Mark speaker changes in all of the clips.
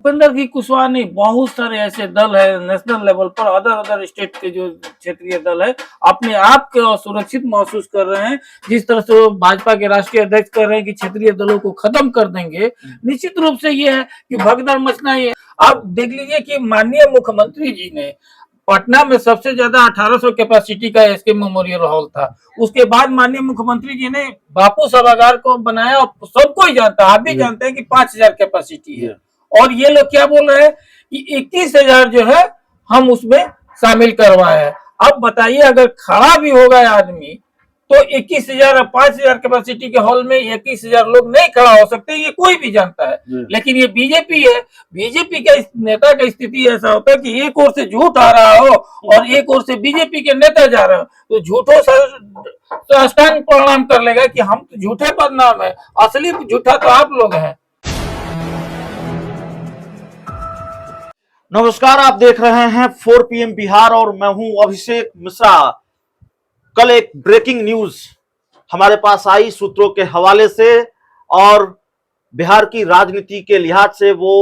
Speaker 1: उपेंद्र की कुशवाहा नहीं, बहुत सारे ऐसे दल है नेशनल लेवल पर, अदर स्टेट के जो क्षेत्रीय दल है अपने आप को सुरक्षित महसूस कर रहे हैं। जिस तरह से भाजपा के राष्ट्रीय अध्यक्ष कर रहे हैं कि क्षेत्रीय दलों को खत्म कर देंगे, निश्चित रूप से ये है कि भगदड़ मचना ही है। आप देख लीजिए कि माननीय मुख्यमंत्री जी ने पटना में सबसे ज्यादा 1800 कैपेसिटी का एसके मेमोरियल हॉल था। उसके बाद माननीय मुख्यमंत्री जी ने बापू सभागार को बनाया और सबको ही जानता है, आप भी जानते हैं कि 5000 कैपेसिटी है। और ये लोग क्या बोल रहे हैं कि 21,000 जो है हम उसमें शामिल करवाए हैं। अब बताइए अगर खड़ा भी होगा आदमी तो 21,000 और 5,000 कैपेसिटी के हॉल में 21,000 लोग नहीं खड़ा हो सकते, ये कोई भी जानता है। लेकिन ये बीजेपी है, बीजेपी के नेता का स्थिति ऐसा होता है कि एक ओर से झूठ आ रहा हो और एक ओर से बीजेपी के नेता जा रहे हो, तो झूठों तो अष्टांग प्रणाम कर लेगा कि हम तो झूठे बदनाम है, असली झूठा तो आप लोग हैं।
Speaker 2: नमस्कार, आप देख रहे हैं 4 PM बिहार और मैं हूं अभिषेक मिश्रा। कल एक ब्रेकिंग न्यूज हमारे पास आई सूत्रों के हवाले से और बिहार की राजनीति के लिहाज से वो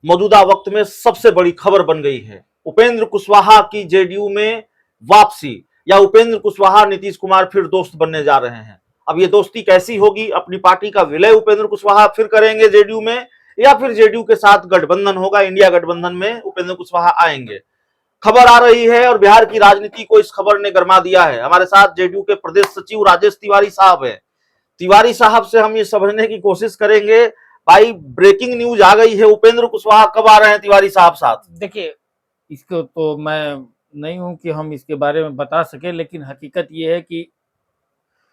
Speaker 2: मौजूदा वक्त में सबसे बड़ी खबर बन गई है। उपेंद्र कुशवाहा की जेडीयू में वापसी या उपेंद्र कुशवाहा नीतीश कुमार फिर दोस्त बनने जा रहे हैं। अब ये दोस्ती कैसी होगी? अपनी पार्टी का विलय उपेंद्र कुशवाहा फिर करेंगे जेडीयू में या फिर जेडीयू के साथ गठबंधन होगा, इंडिया गठबंधन में उपेंद्र कुशवाहा आएंगे? खबर आ रही है और बिहार की राजनीति को इस खबर ने गरमा दिया है। हमारे साथ जेडीयू के प्रदेश सचिव राजेश तिवारी साहब हैं। तिवारी साहब से हम ये समझने की कोशिश करेंगे, भाई ब्रेकिंग न्यूज आ गई है, उपेंद्र कुशवाहा कब आ रहे हैं तिवारी साहब साथ?
Speaker 1: देखिए, इसको तो मैं नहीं हूं कि हम इसके बारे में बता सके, लेकिन हकीकत ये है कि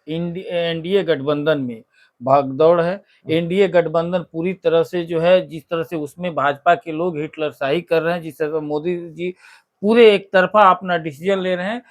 Speaker 1: एनडीए गठबंधन में भागदौड़ है। एनडीए गठबंधन पूरी तरह से जो है, जिस तरह से उसमें भाजपा के लोग हिटलरशाही कर रहे हैं, जिस तरह से मोदी जी पूरे एक तरफा अपना डिसीजन ले रहे हैं।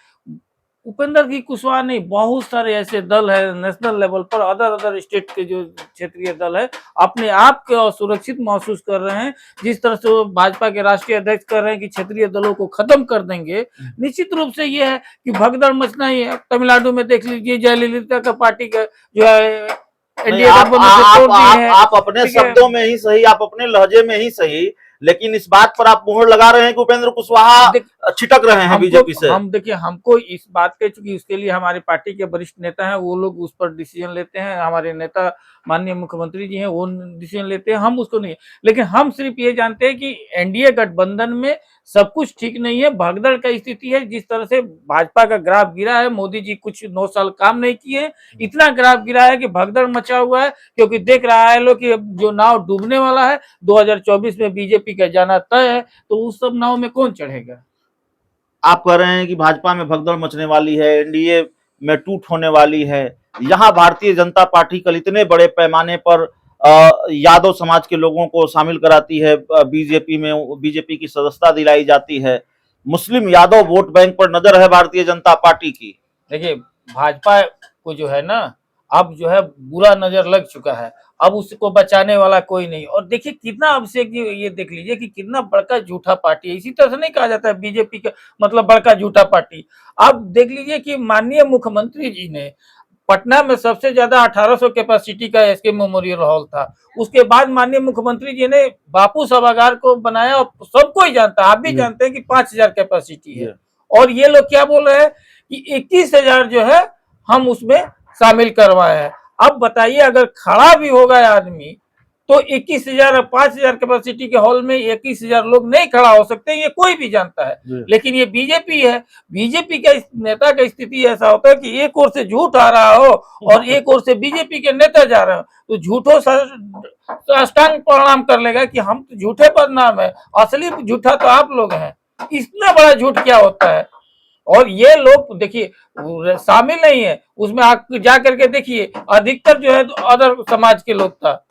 Speaker 1: उपेंद्र की कुशवाहा नहीं, बहुत सारे ऐसे दल है नेशनल लेवल पर, अदर स्टेट के जो क्षेत्रीय दल है अपने आप को सुरक्षित महसूस कर रहे हैं। जिस तरह से भाजपा के राष्ट्रीय अध्यक्ष कर रहे हैं कि क्षेत्रीय दलों को खत्म कर देंगे, निश्चित रूप से ये है कि भगदड़ मचना ही है। तमिलनाडु में देख लीजिए, जयललिता का पार्टी का जो है एनडीए गठबंधन से छोड़ दी है।
Speaker 2: आप अपने शब्दों में ही सही, आप अपने लहजे में ही सही, लेकिन इस बात पर आप मुहर लगा रहे हैं कि उपेंद्र कुशवाहा छिटक रहे हैं बीजेपी से।
Speaker 1: हम देखिए, हमको इस बात के, चूंकि उसके लिए हमारे पार्टी के वरिष्ठ नेता हैं, वो लोग उस पर डिसीजन लेते हैं। हमारे नेता माननीय मुख्यमंत्री जी हैं, वो डिसीजन लेते हैं, हम उसको नहीं। लेकिन हम सिर्फ ये जानते हैं कि एनडीए गठबंधन में सब कुछ ठीक नहीं है, भगदड़ का स्थिति है। जिस तरह से भाजपा का ग्राफ गिरा है, मोदी जी कुछ 9 साल काम नहीं किए, इतना ग्राफ गिरा है कि भगदड़ मचा हुआ है। क्योंकि देख रहा है लोग कि जो नाव डूबने वाला है, 2024 में बीजेपी का जाना तय है, तो उस सब नाव में कौन चढ़ेगा?
Speaker 2: आप कह रहे हैं कि भाजपा में भगदड़ मचने वाली है, एनडीए में टूट होने वाली है। यहाँ भारतीय जनता पार्टी कल इतने बड़े पैमाने पर यादव समाज के लोगों को शामिल कराती है बीजेपी में, बीजेपी की सदस्यता दिलाई जाती है। मुस्लिम यादव वोट बैंक पर नजर है भारतीय जनता पार्टी की।
Speaker 1: देखिए, भाजपा को जो है ना, अब जो है बुरा नजर लग चुका है, अब उसको बचाने वाला कोई नहीं। और देखिए कितना अभिषेक जी, ये देख लीजिए कि कितना बड़का झूठा पार्टी है। इसी तरह से नहीं कहा जाता है बीजेपी का मतलब बड़का झूठा पार्टी। आप देख लीजिए कि माननीय मुख्यमंत्री जी ने पटना में सबसे ज्यादा 1800 कैपेसिटी का एसके मेमोरियल हॉल था। उसके बाद माननीय मुख्यमंत्री जी ने बापू सभागार को बनाया और सबको ही जानता है, आप भी जानते हैं कि 5000 कैपेसिटी है। और ये लोग क्या बोल रहे हैं कि 21,000 जो है हम उसमें शामिल करवाए हैं। अब बताइए अगर खड़ा भी होगा आदमी तो 21,000 और 5,000 कैपेसिटी के हॉल में 21,000 लोग नहीं खड़ा हो सकते, ये कोई भी जानता है। लेकिन ये बीजेपी है, बीजेपी का नेता का स्थिति ऐसा होता है कि एक ओर से झूठ आ रहा हो और एक ओर से बीजेपी के नेता जा रहे हो, तो झूठों तो अष्टांग प्रणाम कर लेगा कि हम तो झूठे बदनाम है, असली झूठा तो आप लोग हैं। इतना बड़ा झूठ क्या होता है? और ये लोग देखिए शामिल नहीं है उसमें, आप जा करके देखिए अधिकतर जो है अदर समाज के लोग था।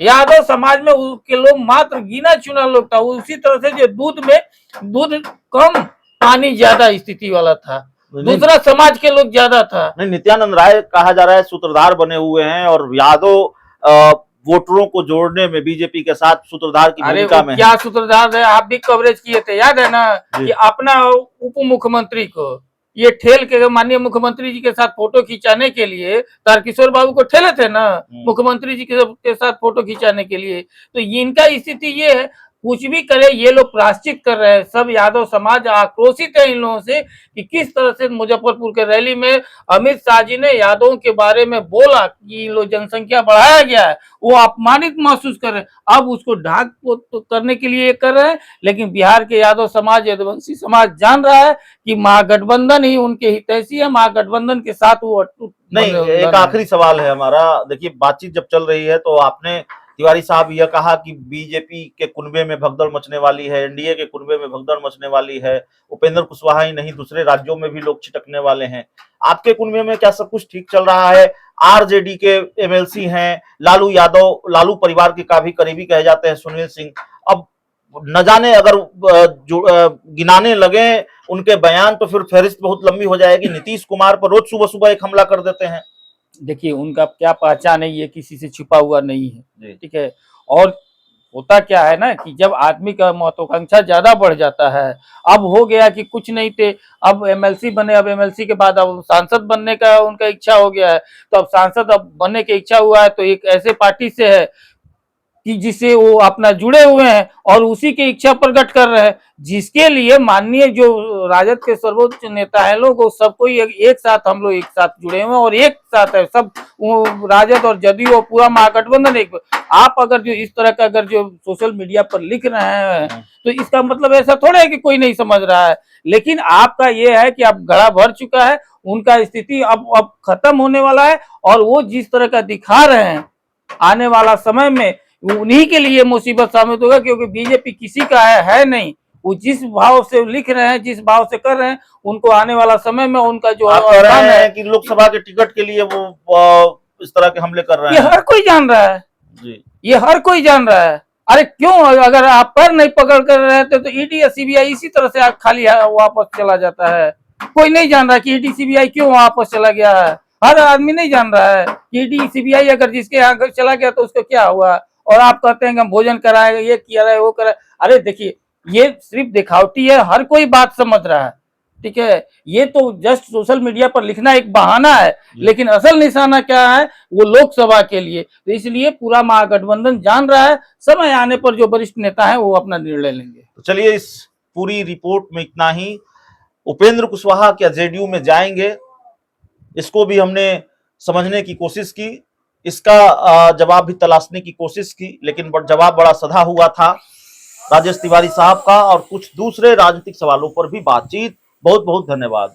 Speaker 1: यादव समाज में के लोग मात्र गिना चुना लोग था। उसी तरह से जो दूध कम पानी ज्यादा स्थिति वाला था, दूसरा समाज के लोग ज्यादा था।
Speaker 2: नहीं, नित्यानंद राय कहा जा रहा है सूत्रधार बने हुए हैं और यादव वोटरों को जोड़ने में बीजेपी के साथ सूत्रधार की भूमिका में।
Speaker 1: क्या सूत्रधार है? आप भी कवरेज किए थे, याद है ना, कि अपना उप मुख्यमंत्री को ये ठेल के माननीय मुख्यमंत्री जी के साथ फोटो खिंचाने के लिए तारकिशोर बाबू को ठेले थे ना मुख्यमंत्री जी के साथ फोटो खिंचाने के लिए। तो इनका स्थिति ये है, कुछ भी करे ये लोग प्रायश्चित कर रहे हैं। सब यादव समाज आक्रोशित है इन लोगों से कि किस तरह से मुजफ्फरपुर के रैली में अमित शाह जी ने यादवों के बारे में बोला कि इन लोग जनसंख्या बढ़ाया गया है, वो अपमानित महसूस कर रहे हैं। अब उसको ढाक करने के लिए कर रहे हैं, लेकिन बिहार के यादव समाज, यदुवंशी समाज जान रहा है कि महागठबंधन ही उनके हितैषी है, महागठबंधन के साथ वो अटूट
Speaker 2: नहीं, एक आखिरी सवाल है हमारा। देखिए, बातचीत जब चल रही है तो आपने तिवारी साहब यह कहा कि बीजेपी के कुनबे में भगदड़ मचने वाली है, एनडीए के कुनबे में भगदड़ मचने वाली है, उपेंद्र कुशवाहा ही नहीं दूसरे राज्यों में भी लोग छिटकने वाले हैं। आपके कुनबे में क्या सब कुछ ठीक चल रहा है? आरजेडी के एमएलसी हैं, लालू यादव, लालू परिवार के काफी करीबी कहे जाते हैं सुनील सिंह, अब न जाने अगर गिनाने लगे उनके बयान तो फिर फहरिस्त बहुत लंबी हो जाएगी। नीतीश कुमार पर रोज सुबह सुबह एक हमला कर देते हैं।
Speaker 1: देखिए, उनका क्या पहचान है, ये किसी से छिपा हुआ नहीं है,
Speaker 2: जी।
Speaker 1: ठीक है। और होता क्या है ना कि जब आदमी का महत्वाकांक्षा ज्यादा बढ़ जाता है, अब हो गया कि कुछ नहीं थे, अब एमएलसी बने, अब एमएलसी के बाद अब सांसद बनने का उनका इच्छा हो गया है, तो अब सांसद अब बनने की इच्छा हुआ है तो एक ऐसे पार्टी से है कि जिसे वो अपना जुड़े हुए हैं और उसी की इच्छा प्रकट कर रहे हैं, जिसके लिए माननीय जो राजद के सर्वोच्च नेता है लोग, वो सबको एक साथ, हम लोग एक साथ जुड़े हुए हैं और एक साथ है सब, राजद और जदयू पूरा महागठबंधन एक। आप अगर जो इस तरह का अगर जो सोशल मीडिया पर लिख रहे हैं तो इसका मतलब ऐसा थोड़ा है कि कोई नहीं समझ रहा है, लेकिन आपका ये है कि अब घड़ा भर चुका है, उनका स्थिति अब खत्म होने वाला है और वो जिस तरह का दिखा रहे हैं आने वाला समय में उन्हीं के लिए मुसीबत साबित होगा, क्योंकि बीजेपी किसी का है नहीं। वो जिस भाव से लिख रहे हैं, जिस भाव से कर रहे हैं, उनको आने वाला समय में उनका जो
Speaker 2: आप कह रहे हैं कि लोकसभा के टिकट के लिए वो इस तरह के हमले कर रहे हैं।
Speaker 1: ये हर कोई जान रहा है
Speaker 2: जी,
Speaker 1: ये हर कोई जान रहा है। अरे क्यों, अगर आप पर नहीं पकड़ कर रहे थे तो ईडी या सीबीआई इसी तरह से खाली वापस चला जाता है। कोई नहीं जान रहा कि ईडी सीबीआई क्यों वापस चला गया है। हर आदमी नहीं जान रहा है कि ईडी सीबीआई अगर जिसके यहाँ चला गया तो उसको क्या हुआ, और आप कहते हैं कि हम भोजन कराएंगे, ये किया रहे वो करा। अरे देखिए, ये सिर्फ दिखावटी है, हर कोई बात समझ रहा है, ठीक है। ये तो जस्ट सोशल मीडिया पर लिखना एक बहाना है, लेकिन असल निशाना क्या है, वो लोकसभा के लिए। तो इसलिए पूरा महागठबंधन जान रहा है, समय आने पर जो वरिष्ठ नेता है वो अपना निर्णय लेंगे।
Speaker 2: तो चलिए, इस पूरी रिपोर्ट में इतना ही। उपेंद्र कुशवाहा क्या जेडीयू में जाएंगे, इसको भी हमने समझने की कोशिश की, इसका जवाब भी तलाशने की कोशिश की, लेकिन जवाब बड़ा सधा हुआ था राजेश तिवारी साहब का, और कुछ दूसरे राजनीतिक सवालों पर भी बातचीत। बहुत बहुत धन्यवाद।